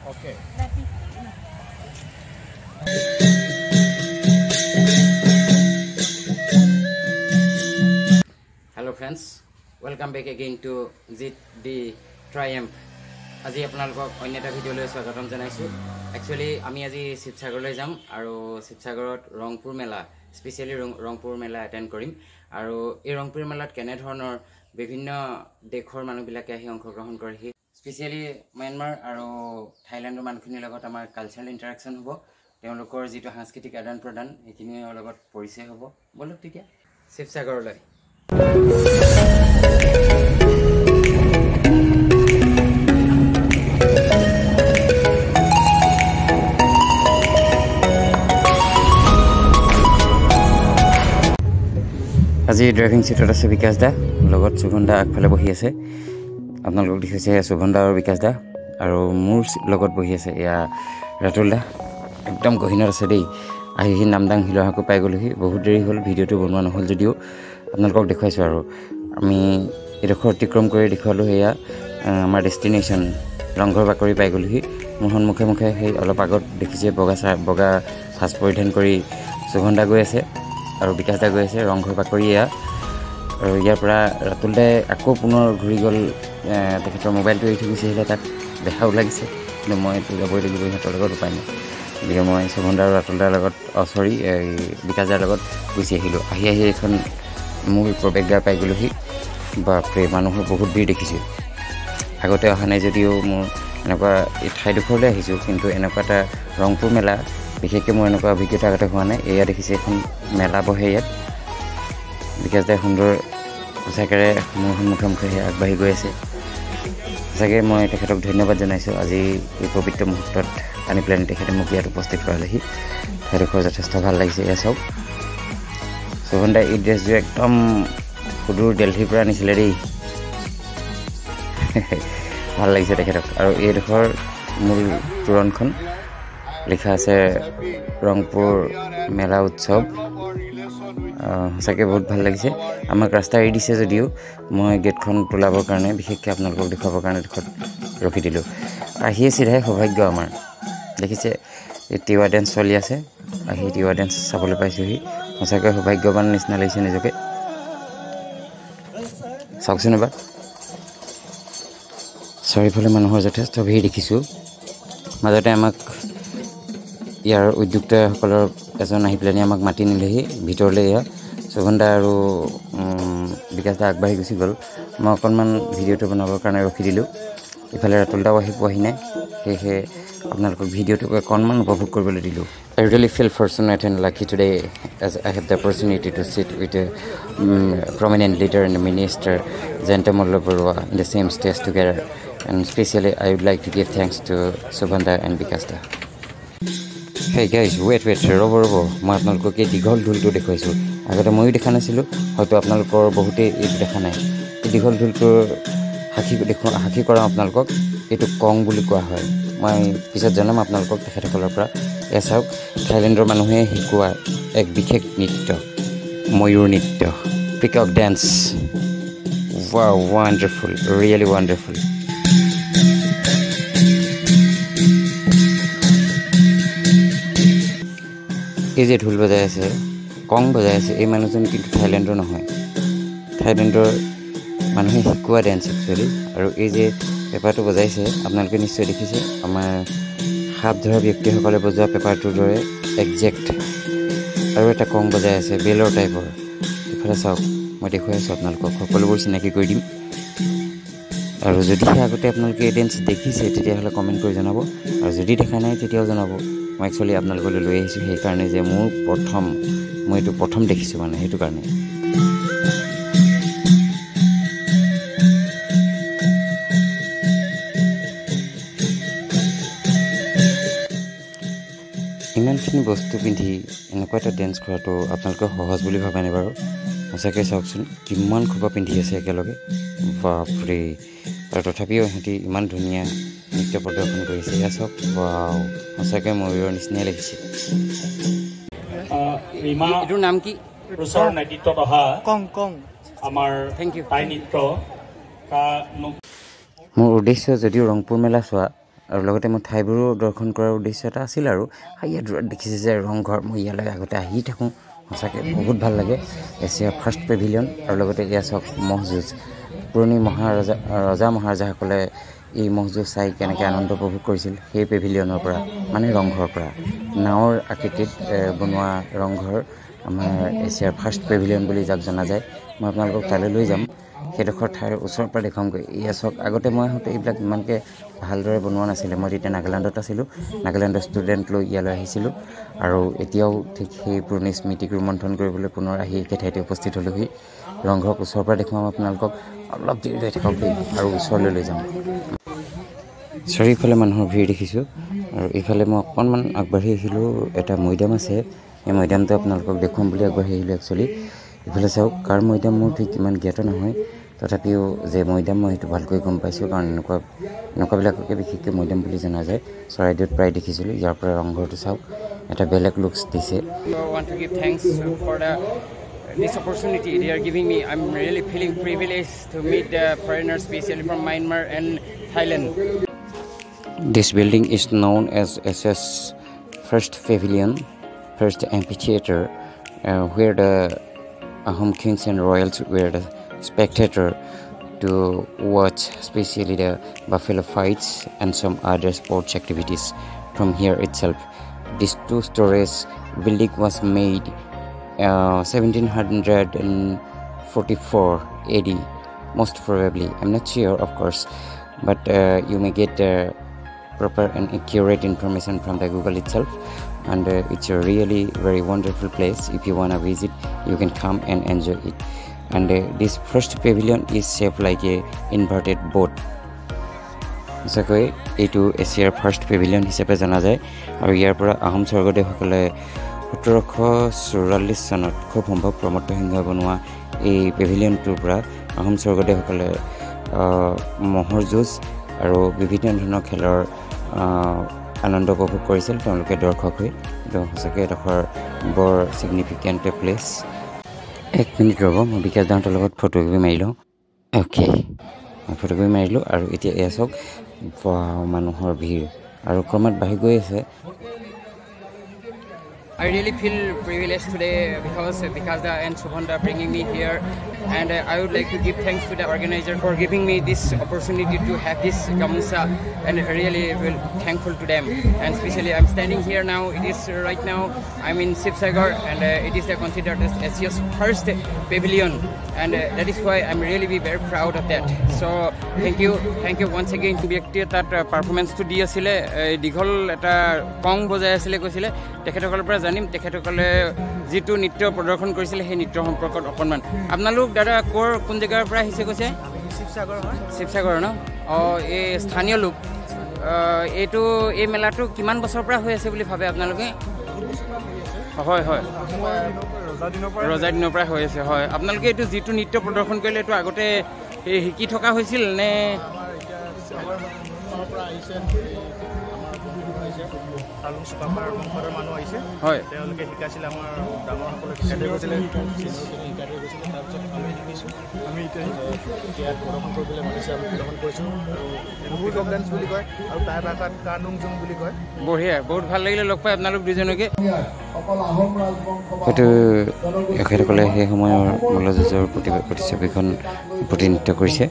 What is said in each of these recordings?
Okay. Hello friends, welcome back again to ZD Triumph. আজি আপোনালোকক অন্য এটা ভিডিঅ'লৈ স্বাগতম জনাইছো। Actually আমি আজি শিৱসাগৰলৈ যাম আৰু শিৱসাগৰত ৰংপুৰ মেলা স্পেশালি ৰংপুৰ মেলা এটেন্ড কৰিম আৰু এই ৰংপুৰ মেলাত কেনে ধৰণৰ বিভিন্ন দেশৰ মানুহবিলাকে আহি অংশগ্ৰহণ কৰে স্পেশালি म्यांमार আৰু থাইল্যান্ডৰ মানুহখিনিৰ লগত আমাৰ কালচাৰেল ইন্টাৰেকশন হ'ব তেওঁলোকৰ যেটো সাংস্কৃতিক আদান প্ৰদান এইখিনিৰ লগত পৰিচয় হ'ব বলক ঠিক আছে শিৱসাগৰলৈ আজি ড্ৰাইভিং সিটত আছে বিকাশ দা লগত সুগন্ধা আগফালে বহি আছে আপোনালোক দেখিছে সুগন্ধা আৰু বিকাশ দা আৰু মোৰ লগত বহি আছে ইয়া ৰাতুল দা একদম গহিনত আছে দেই আহি নামদাং হিলহাকো পাই গলহি বহুত দেৰি হ'ল ভিডিঅ'টো বনোৱা নহল যদিও আপোনালোকক দেখুৱাইছো আৰু আমি এডোখৰ অতিক্ৰম কৰি দেখুৱালো এয়া আমাৰ ডেষ্টিনেশ্যন ৰংঘৰ বাকৰি পাই গলহি মোৰ সন্মুখে মুখে সেই অলপ আগত দেখিছে বগা সাজ পৰিধান কৰি সুগন্ধা গৈ আছে আৰু বিকাশ দা গৈ আছে ৰংঘৰ বাকৰি এয়া আৰু ইয়াৰ পৰা ৰাতুল দাই আকৌ পুনৰ ঘূৰি গ'ল তেখেতৰ মোবাইলটো এৰি থৈ গুচি আহিলে তাক দেখাও লাগিছে কিন্তু মই এইটো যাবই লাগিব ইহঁতৰ লগত উপায় নাই গতিকে মই সুগন্ধা আৰু ৰাতুল দাৰ লগত চৰি বিকাশ দাৰ লগত গুচি আহিলোঁ আহি এখন মূল প্ৰৱেশদ্বাৰ পাই গ'লোহি বাপৰে মানুহৰ বহুত ভিৰ দেখিছোঁ আগতে অহা নাই যদিও মোৰ এনেকুৱা এই ঠাইডোখৰলৈ আহিছোঁ কিন্তু এনেকুৱা এটা ৰংপুৰ মেলা বিশেষকৈ মোৰ এনেকুৱা অভিজ্ঞতা আগতে হোৱা নাই এয়া দেখিছে এখন মেলা বহে ইয়াত বিকাশ দাই সুন্দৰ সঁচাকৈ মোৰ সন্মুখে মুখে আগবাঢ়ি গৈ আছে সঁচাকৈ মই তেখেতক ধন্যবাদ জনাইছোঁ আজি এই পবিত্ৰ মুহূৰ্তত আনি পেলাই তেখেতে মোক ইয়াত উপস্থিত কৰালেহি সেইডোখৰ যথেষ্ট ভাল লাগিছে এয়া চাওক সুগন্ধাই এই ড্ৰেছযোৰ একদম সুদূৰ দিল্লীৰ পৰা আনিছিলে দেই ভাল লাগিছে তেখেতক আৰু এইডোখৰ মূল তোৰণখন লিখা আছে ৰংপুৰ মেলা উৎসৱ সঁচাকৈ বহুত ভাল লাগিছে আমাক ৰাস্তা এৰি দিছে যদিও মই গেটখন তোলাবৰ কাৰণে বিশেষকৈ আপোনালোকক দেখুৱাবৰ কাৰণে ডোখৰত ৰখি দিলোঁ আহিয়ে চিধাই সৌভাগ্য আমাৰ দেখিছে এই তিৱা ডেন্স চলি আছে আহি তিৱা ডেন্স চাবলৈ পাইছোঁহি সঁচাকৈ সৌভাগ্যৱান নিচিনা লাগিছে নিজকে চাওকচোন এবাৰ চাৰিওফালে মানুহৰ যথেষ্ট ভিৰ দেখিছোঁ মাজতে আমাক ইয়াৰ উদ্যোক্তাসকলৰ এজন আহি পেলাই আমাক মাতি নিলেহি ভিতৰলৈ এয়া সুগন্ধা আৰু বিকাশ দা আগবাঢ়ি গুচি গ'ল মই অকণমান ভিডিঅ'টো বনাবৰ কাৰণে ৰখি দিলোঁ ইফালে ৰাতুল দাও আহি পোৱাহি নাই সেয়েহে আপোনালোকক ভিডিঅ'টোক অকণমান উপভোগ কৰিবলৈ দিলোঁ I really feel fortunate and lucky today as I have the opportunity to sit with a prominent leader and a minister, Jayanta Malla Barua, in the same stage together. And especially I would like to give thanks to Subhanda and Vikas da. Hey guys, wait, ৰ'ব মই আপোনালোকক এই দীঘল ঢোলটো দেখুৱাইছোঁ আগতে ময়ো দেখা নাছিলোঁ হয়তো আপোনালোকৰ বহুতেই এইটো দেখা নাই এই দীঘল ঢোলটোৰ সাক্ষী কৰাওঁ আপোনালোকক এইটো কং বুলি কোৱা হয় মই পিছত জনাম আপোনালোকক তেখেতসকলৰ পৰা এয়া চাওক থাইলেণ্ডৰ মানুহে শিকোৱা এক বিশেষ নৃত্য ময়ূৰ নৃত্য পিকক ডেন্স ৱাণ্ডাৰফুল ৰিয়েলি ৱাণ্ডাৰফুল এই যে ঢোল বজাই আছে কং বজাই আছে এই মানুহজন কিন্তু থাইলেণ্ডৰ নহয় থাইলেণ্ডৰ মানুহে শিকোৱা ডেন্স একচুৱেলি আৰু এই যে পেপাৰটো বজাইছে আপোনালোকে নিশ্চয় দেখিছে আমাৰ সাপ ধৰা ব্যক্তিসকলে বজোৱা পেপাৰটোৰ দৰে একজেক্ট আৰু এটা কং বজাই আছে বেলৰ টাইপৰ ইফালে চাওক মই দেখুৱাই আছোঁ আপোনালোকক সকলোবোৰ চিনাকি কৰি দিম আৰু যদিহে আগতে আপোনালোকে এই ডেন্স দেখিছে তেতিয়াহ'লে কমেণ্ট কৰি জনাব আৰু যদি দেখা নাই তেতিয়াও জনাব মই একচুৱেলি আপোনালোকলৈ লৈ আহিছোঁ সেইকাৰণে যে মই এইটো প্ৰথম দেখিছোঁ মানে সেইটো কাৰণে ইমানখিনি বস্তু পিন্ধি এনেকুৱা এটা ডেন্স কৰাটো আপোনালোকে সহজ বুলি ভাবেনে বাৰু সঁচাকৈ চাওকচোন কিমান খোপা পিন্ধি আছে একেলগে বাপৰে আৰু তথাপিও সিহঁতি ইমান ধুনীয়া নৃত্য প্ৰদৰ্শন কৰিছে এয়া চাওক সঁচাকৈ ময়ূৰৰ নিচিনাই লাগিছে এইটোৰ নাম কি নেতৃত্বত অহা কং আমাৰ থেংক ইউ টাই নৃত্য মোৰ উদ্দেশ্য যদিও ৰংপুৰ মেলা চোৱা আৰু লগতে মই ঠাইবোৰো দৰ্শন কৰাৰ উদ্দেশ্য এটা আছিল আৰু ইয়াত দেখিছে যে ৰংঘৰ মই ইয়ালৈ আগতে আহি থাকোঁ সঁচাকৈ বহুত ভাল লাগে এছিয়াৰ ফাৰ্ষ্ট পেভিলিয়ন আৰু লগতে এয়া চাওক ম'হ যুঁজ পুৰণি ৰজা মহাৰজাসকলে এই ম'হ যুঁজ চাই কেনেকৈ আনন্দ উপভোগ কৰিছিল সেই পেভিলিয়নৰ পৰা মানে ৰংঘৰৰ পৰা নাৱৰ আকৃতিত বনোৱা ৰংঘৰ আমাৰ এছিয়াৰ ফাৰ্ষ্ট পেভিলিয়ন বুলি যাক জনা যায় মই আপোনালোকক তালৈ লৈ যাম সেইডোখৰ ঠাইৰ ওচৰৰ পৰা দেখুৱামগৈ এয়া চাওক আগতে মই আহোঁতে এইবিলাক ইমানকৈ ভালদৰে বনোৱা নাছিলে মই তেতিয়া নাগালেণ্ডত আছিলোঁ নাগালেণ্ডৰ ষ্টুডেণ্ট লৈ ইয়ালৈ আহিছিলোঁ আৰু এতিয়াও ঠিক সেই পুৰণি স্মৃতিক ৰোমন্থন কৰিবলৈ পুনৰ আহি একে ঠাইতে উপস্থিত হ'লোহি ৰংঘৰক ওচৰৰ পৰা দেখুৱাম আপোনালোকক অলপ দেৰি ৰৈ থাকক দেই আৰু ওচৰলৈ লৈ যাম চাৰিওফালে মানুহৰ ভিৰ দেখিছোঁ আৰু এইফালে মই অকণমান আগবাঢ়ি আহিলোঁ এটা মৈদাম আছে এই মৈদামটো আপোনালোকক দেখুৱাম বুলি আগবাঢ়ি আহিলোঁ একচুৱেলি এইফালে চাওক কাৰ মৈদাম মোৰ ঠিক ইমান জ্ঞাত নহয় তথাপিও যে মৈদাম মই সেইটো ভালকৈ গম পাইছোঁ কাৰণ এনেকুৱাবিলাককে বিশেষকৈ মৈদাম বুলি জনা যায় চৰাইদেউত প্ৰায় দেখিছিলোঁ ইয়াৰ পৰা ৰংঘৰটো চাওক এটা বেলেগ লুকছ দিছে This opportunity they are giving me, I'm really feeling privileged to meet the foreigners, especially from Myanmar and Thailand. This building is known as SS First Pavilion, First Amphitheater, where the Ahom kings and royals were the spectator to watch, especially the buffalo fights and some other sports activities from here itself. This two-story building was made 1744 AD, most probably. I'm not sure, of course, but you may get proper and accurate information from the Google itself. And it's a really very wonderful place. If you want to visit, you can come and enjoy it. And this first pavilion is shaped like a inverted boat. সঁচাকৈ এইটো এছিয়াৰ first Pavilion হিচাপে জনা যায় আৰু ইয়াৰ পৰা আহোম স্বৰ্গদেউসকলে 1744 চনত খুব সম্ভৱ প্ৰমত্ত সিংহই বনোৱা এই পেভিলিয়নটোৰ পৰা আহোম স্বৰ্গদেউসকলে ম'হৰ যুঁজ আৰু বিভিন্ন ধৰণৰ খেলৰ আনন্দ উপভোগ কৰিছিল তেওঁলোকে দৰ্শক হৈ এইটো সঁচাকৈ এডোখৰ বৰ ছিগনিফিকেণ্ট প্লেচ এক মিনিট ৰ'ব মই বিকাশ দাহঁতৰ লগত ফটোকপি মাৰি লওঁ অ'কে মই ফটোকপি মাৰিলোঁ আৰু এতিয়া এয়া চাওক মানুহৰ ভিৰ আৰু ক্ৰমাৎ বাঢ়ি গৈ আছে I really feel privileged today because Vikasda and Subhanda are bringing me here, and I would like to give thanks to the organizer for giving me this opportunity to have this gamusa, and really well thankful to them. And especially I'm standing here now. It is right now I'm in Sibsagar, and it is considered as Asia's first pavilion, and that is why I'm really be very proud of that. So thank you once again to ব্যক্তি that performance to di asile dighol eta kong bojai asile koisile tekhetokol পৰা জানিম তেখেতসকলে যেটো নৃত্য প্ৰদৰ্শন কৰিছিল সেই নৃত্য সম্পৰ্কত অকণমান আপোনালোক দাদা কোন জেগাৰ পৰা আহিছে কৈছে শিৱসাগৰ ন এই স্থানীয় লোক এইটো এই মেলাটো কিমান বছৰৰ পৰা হৈ আছে বুলি ভাবে আপোনালোকে হয় ৰজা দিনৰ পৰা হৈ আছে হয় আপোনালোকে এইটো যেটো নৃত্য প্ৰদৰ্শন কৰিলে এইটো আগতে শিকি থকা হৈছিল নে তালুং চুকাফাৰ বংশৰ মানুহ আহিছে হয় তেওঁলোকে শিকাইছিল আমাৰ ডাঙৰসকলে শিকাই গৈছিলে তাৰপিছত আমি শিকিছোঁ আমি এতিয়া প্ৰদৰ্শন কৰিবলৈ মাতিছে আমি প্ৰদৰ্শন কৰিছোঁ আৰু বহুত অফ ডান্স বুলি কয় আৰু তাৰ ভাষাত কানুংজং বুলি কয় বঢ়িয়া বহুত ভাল লাগিলে লগ পাই আপোনালোক দুজনকে হয়তো এখেতসকলে সেই সময়ৰ মল্লযুঁজৰ প্ৰতিচ্ছবিখন প্ৰতিনিধিত্ব কৰিছে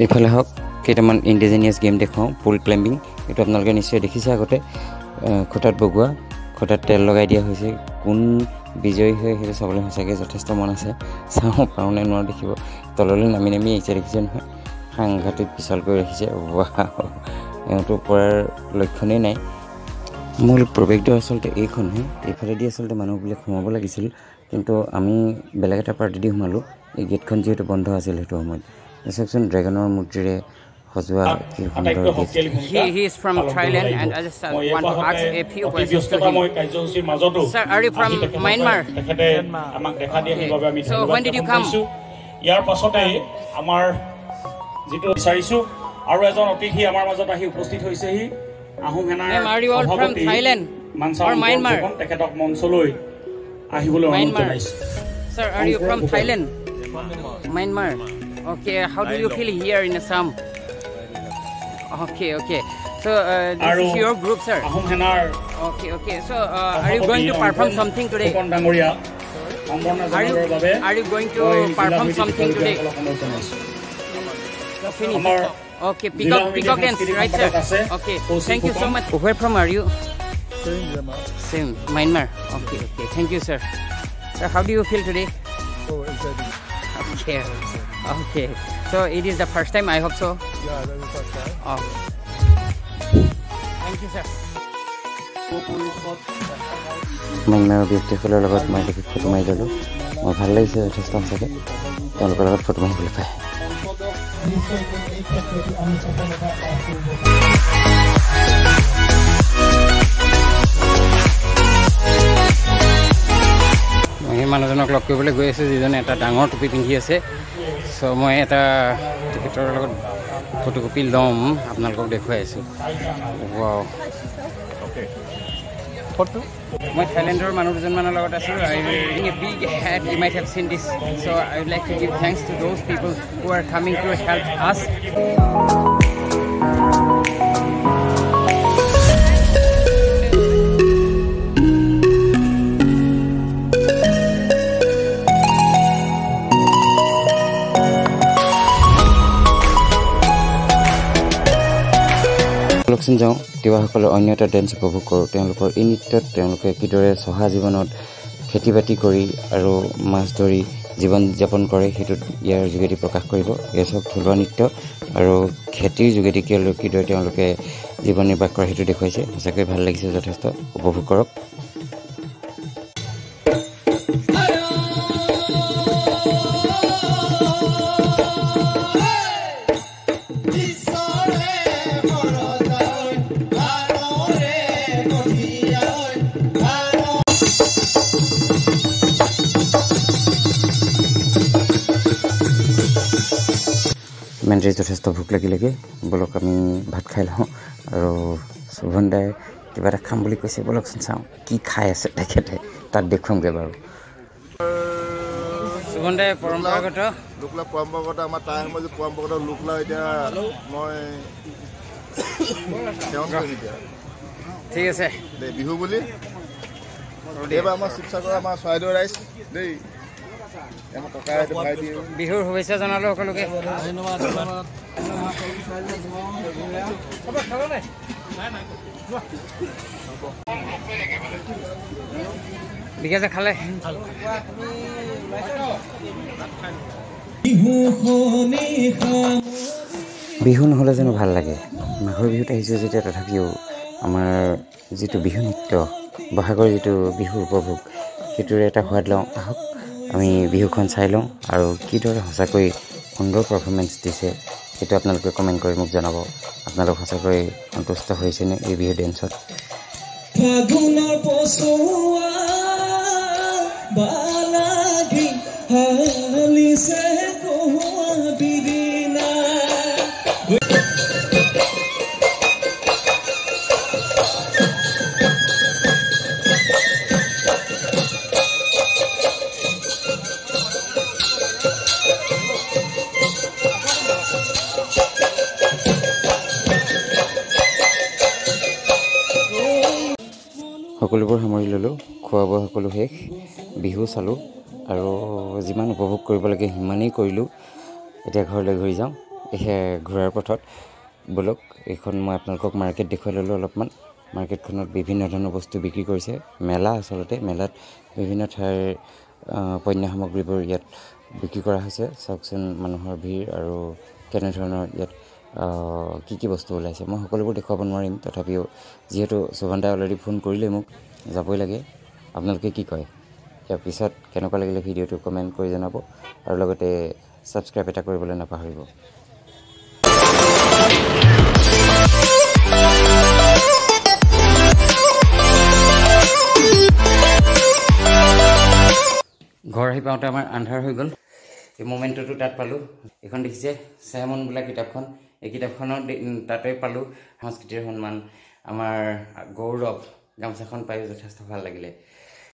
এইফালে হওক কেইটামান ইণ্ডিজিনিয়াছ গেম দেখুৱাওঁ পুল ক্লাইম্বিং এইটো আপোনালোকে নিশ্চয় দেখিছে আগতে খুঁটাত বগোৱা খুঁটাত তেল লগাই দিয়া হৈছে কোন বিজয়ী হয় সেইটো চাবলৈ সঁচাকৈ যথেষ্ট মন আছে চাওঁ পাওঁ নে নোৱাৰোঁ দেখিব তললৈ নামি আহিছে দেখিছে নহয় সাংঘাতিক পিছল কৰি ৰাখিছে এওঁটো পৰাৰ লক্ষণেই নাই মূল প্ৰৱেশদ্বাৰ আচলতে এইখনহে এইফালেদি আচলতে মানুহবিলাক সোমাব লাগিছিল কিন্তু আমি বেলেগ এটা পাৰ্টি দি সোমালোঁ এই গেটখন যিহেতু বন্ধ আছিল সেইটো সময়ত চাওকচোন ড্ৰেগনৰ মূৰ্তিৰে সজোৱা কি সুন্দৰ he is from Thailand and I just want to ask a few questions to him. Sir, are you from Myanmar? So when did you come? ইয়াৰ পাছতে আমাৰ যেটো বিচাৰিছো আৰু এজন অতিথি আমাৰ মাজত আহি উপস্থিত হৈছেহি আহোম সেনাৰ are you all from Thailand or Myanmar? তেখেতক মঞ্চলৈ আহিবলৈ অনুৰোধ জনাইছো Sir, are you from Thailand? Myanmar. Okay, how do you feel here in Assam? Okay. So this is your group, sir. Ahom সেনাৰ Okay. So are you going to perform something today? Phukan ডাঙৰীয়া সম্বৰ্ধনা জনাবৰ বাবে Are you going to perform something today? আমাৰ Okay, peacock dance, right, sir? Okay. Thank you so much. Where from are you? Same, Myanmar. Okay. Thank you, sir. Sir, how do you feel today? Okay. So it is the first time, I hope so. Yeah, that's the first time. Oh. Thank you, sir. ম্যানমাৰৰ ব্যক্তিসকলৰ লগত মই দেখি photo মাৰি ল'লোঁ মই ভাল লাগিছে যথেষ্ট সঁচাকৈ তেওঁলোকৰ লগত ফটো মাৰিবলৈ পায় মই সেই মানুহজনক লগ কৰিবলৈ গৈ আছোঁ যিজনে এটা ডাঙৰ টুপি পিন্ধি আছে চ' মই এটা টিকেটৰ লগত ফটোকপি ল'ম আপোনালোকক দেখুৱাই আছোঁ ৱাও মই থাইলেণ্ডৰ মানুহ দুজনমানৰ লগত আছোঁ I wearing a big head you might have seen this show' I would like to give thanks to those people who are coming to help us লকচোন যাওঁ তিৱাসকলৰ অন্য এটা ডেন্স উপভোগ কৰোঁ তেওঁলোকৰ এই নৃত্যত তেওঁলোকে কিদৰে চহা জীৱনত খেতি বাতি কৰি আৰু মাছ ধৰি জীৱন যাপন কৰে সেইটো ইয়াৰ যোগেদি প্ৰকাশ কৰিব এয়া চব থলুৱা নৃত্য আৰু খেতিৰ যোগেদি কিদৰে তেওঁলোকে জীৱন নিৰ্বাহ কৰে সেইটো দেখুৱাইছে সঁচাকৈ ভাল লাগিছে যথেষ্ট উপভোগ কৰক মেণ্ট্ৰিজ যথেষ্ট ভোক লাগিলেগৈ বলক আমি ভাত খাই লওঁ আৰু শোভন দাই কিবা এটা খাম বুলি কৈছে বলকচোন চাওঁ কি খাই আছে তেখেতে তাত দেখুৱামগৈ বাৰু শোভন দাই পৰম্পৰাগত লোকলা পৰম্পৰাগত আমাৰ তাৰ সময়ত পৰম্পৰাগত লোকলা এতিয়া মই ঠিক আছে বিহু বুলি এইবাৰ আমাৰ শিৱসাগৰ আমাৰ চৰাইদেউ ৰাইজ দেই বিহুৰ শুভেচ্ছা জনালোঁ সকলোকে বিকাশে খালে বিহু নহ'লে জানো ভাল লাগে মাঘৰ বিহুত আহিছোঁ যেতিয়া তথাপিও আমাৰ যিটো বিহু নৃত্য বহাগৰ যিটো বিহু উপভোগ সেইটোৰে এটা সোৱাদ লওঁ আহক আমি বিহুখন চাই লওঁ আৰু কিদৰে সঁচাকৈ সুন্দৰ পাৰফৰ্মেঞ্চ দিছে সেইটো আপোনালোকে কমেণ্ট কৰি মোক জনাব আপোনালোক সঁচাকৈ সন্তুষ্ট হৈছেনে এই বিহু ডেন্সত সকলোবোৰ সামৰি ল'লোঁ খোৱা বোৱা সকলো শেষ বিহু চালোঁ আৰু যিমান উপভোগ কৰিব লাগে সিমানেই কৰিলোঁ এতিয়া ঘৰলৈ ঘূৰি যাওঁ এয়া ঘূৰাৰ পথত বলক এইখন মই আপোনালোকক মাৰ্কেট দেখুৱাই ল'লোঁ অলপমান মাৰ্কেটখনত বিভিন্ন ধৰণৰ বস্তু বিক্ৰী কৰিছে মেলা আচলতে মেলাত বিভিন্ন ঠাইৰ পণ্য সামগ্ৰীবোৰ ইয়াত বিক্ৰী কৰা হৈছে চাওকচোন মানুহৰ ভিৰ আৰু কেনেধৰণৰ ইয়াত কি বস্তু ওলাইছে মই সকলোবোৰ দেখুৱাব নোৱাৰিম তথাপিও যিহেতু শোভন দাই অলৰেডি ফোন কৰিলে মোক যাবই লাগে আপোনালোকে কি কয় ইয়াৰ পিছত কেনেকুৱা লাগিলে ভিডিঅ'টো কমেণ্ট কৰি জনাব আৰু লগতে ছাবস্ক্ৰাইব এটা কৰিবলৈ নাপাহৰিব ঘৰ আহি পাওঁতে আমাৰ আন্ধাৰ হৈ গ'ল এই মোমেণ্টটো তাত পালোঁ এইখন দেখিছে চেমন বোলা কিতাপখন এই কিতাপখনৰ তাতে পালোঁ সংস্কৃতিৰ সন্মান আমাৰ গৌৰৱ গামোচাখন পাই যথেষ্ট ভাল লাগিলে